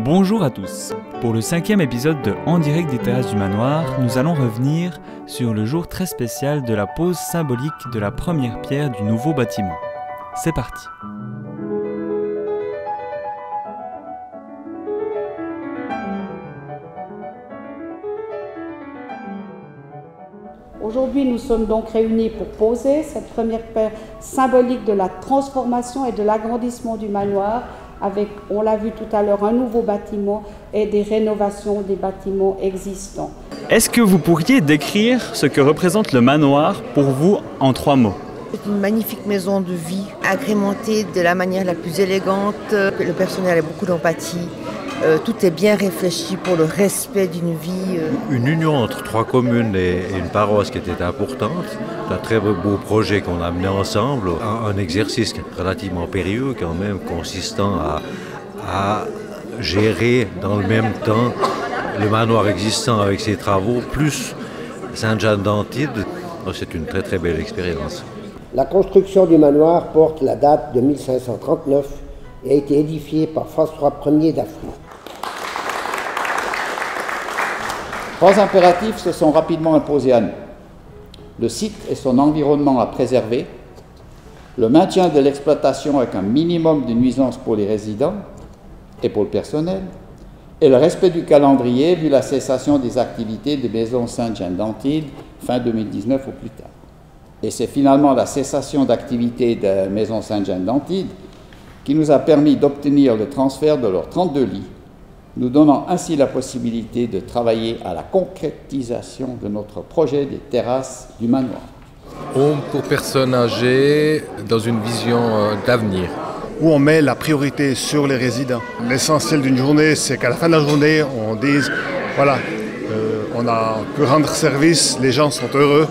Bonjour à tous. Pour le 5e épisode de En direct des terrasses du manoir, nous allons revenir sur le jour très spécial de la pose symbolique de la première pierre du nouveau bâtiment. C'est parti. Aujourd'hui, nous sommes donc réunis pour poser cette première pierre symbolique de la transformation et de l'agrandissement du manoir avec, on l'a vu tout à l'heure, un nouveau bâtiment et des rénovations des bâtiments existants. Est-ce que vous pourriez décrire ce que représente le manoir pour vous en 3 mots ? C'est une magnifique maison de vie, agrémentée de la manière la plus élégante. Le personnel a beaucoup d'empathie. Tout est bien réfléchi pour le respect d'une vie. Une union entre 3 communes et une paroisse qui était importante. C'est un très beau projet qu'on a mené ensemble. Un exercice relativement périlleux quand même, consistant à gérer dans le même temps le manoir existant avec ses travaux, plus Sainte-Jeanne d'Antibes. C'est une très très belle expérience. La construction du manoir porte la date de 1539 et a été édifiée par François Ier d'Affry. 3 impératifs se sont rapidement imposés à nous. Le site et son environnement à préserver, le maintien de l'exploitation avec un minimum de nuisances pour les résidents et pour le personnel, et le respect du calendrier vu la cessation des activités de Maison Sainte-Jeanne d'Antibes fin 2019 au plus tard. Et c'est finalement la cessation d'activité de Maison Sainte-Jeanne d'Antibes qui nous a permis d'obtenir le transfert de leurs 32 lits, nous donnant ainsi la possibilité de travailler à la concrétisation de notre projet des terrasses du manoir. Home pour personnes âgées dans une vision d'avenir. Où on met la priorité sur les résidents. L'essentiel d'une journée, c'est qu'à la fin de la journée, on dise, voilà, on a pu rendre service, les gens sont heureux.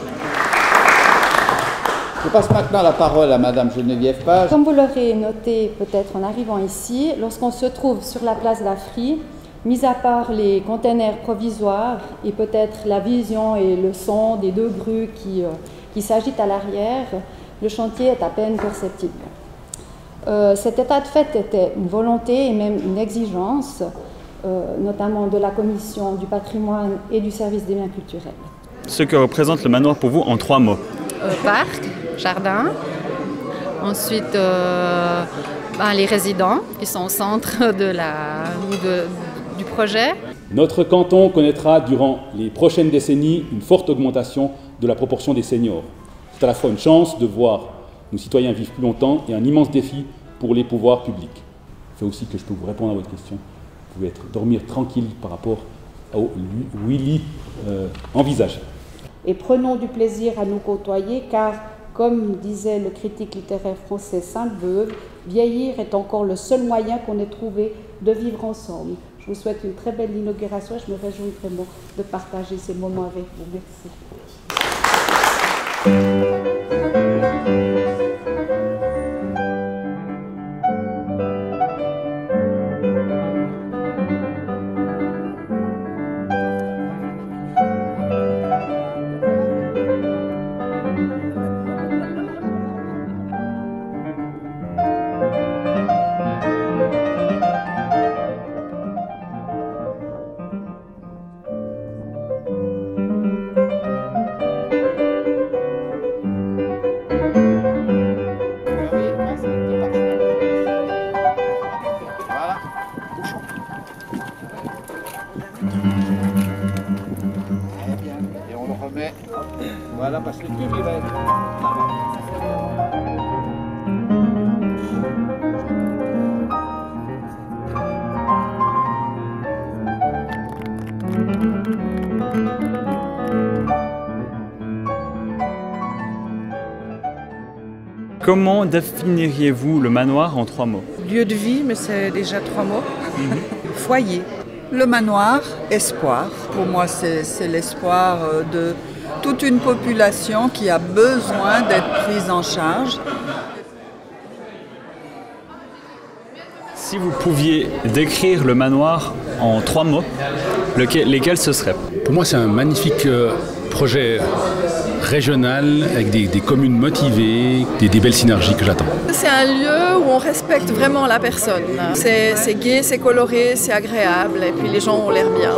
Je passe maintenant la parole à Madame Geneviève Page. Comme vous l'aurez noté peut-être en arrivant ici, lorsqu'on se trouve sur la place d'Affry, mis à part les containers provisoires et peut-être la vision et le son des 2 grues qui s'agitent à l'arrière, le chantier est à peine perceptible. Cet état de fait était une volonté et même une exigence, notamment de la Commission du patrimoine et du service des biens culturels. Ce que représente le manoir pour vous en 3 mots. Parc, jardin, ensuite les résidents qui sont au centre du projet. Notre canton connaîtra durant les prochaines décennies une forte augmentation de la proportion des seniors. C'est à la fois une chance de voir nos citoyens vivre plus longtemps et un immense défi pour les pouvoirs publics. C'est aussi que je peux vous répondre à votre question. Vous pouvez dormir tranquille par rapport au 8 lits envisagés. Et prenons du plaisir à nous côtoyer car, comme disait le critique littéraire français Sainte-Beuve, vieillir est encore le seul moyen qu'on ait trouvé de vivre ensemble. Je vous souhaite une très belle inauguration et je me réjouis vraiment de partager ces moments avec vous. Merci. Et on le remet, voilà, parce que le tube il va être... Comment définiriez-vous le manoir en 3 mots ? Lieu de vie, mais c'est déjà 3 mots. Foyer. Le manoir, espoir. Pour moi, c'est l'espoir de toute une population qui a besoin d'être prise en charge. Si vous pouviez décrire le manoir en 3 mots, lesquels ce seraient ? Pour moi, c'est un magnifique projet régional avec des communes motivées, des belles synergies que j'attends. C'est un lieu où on respecte vraiment la personne. C'est gai, c'est coloré, c'est agréable et puis les gens ont l'air bien.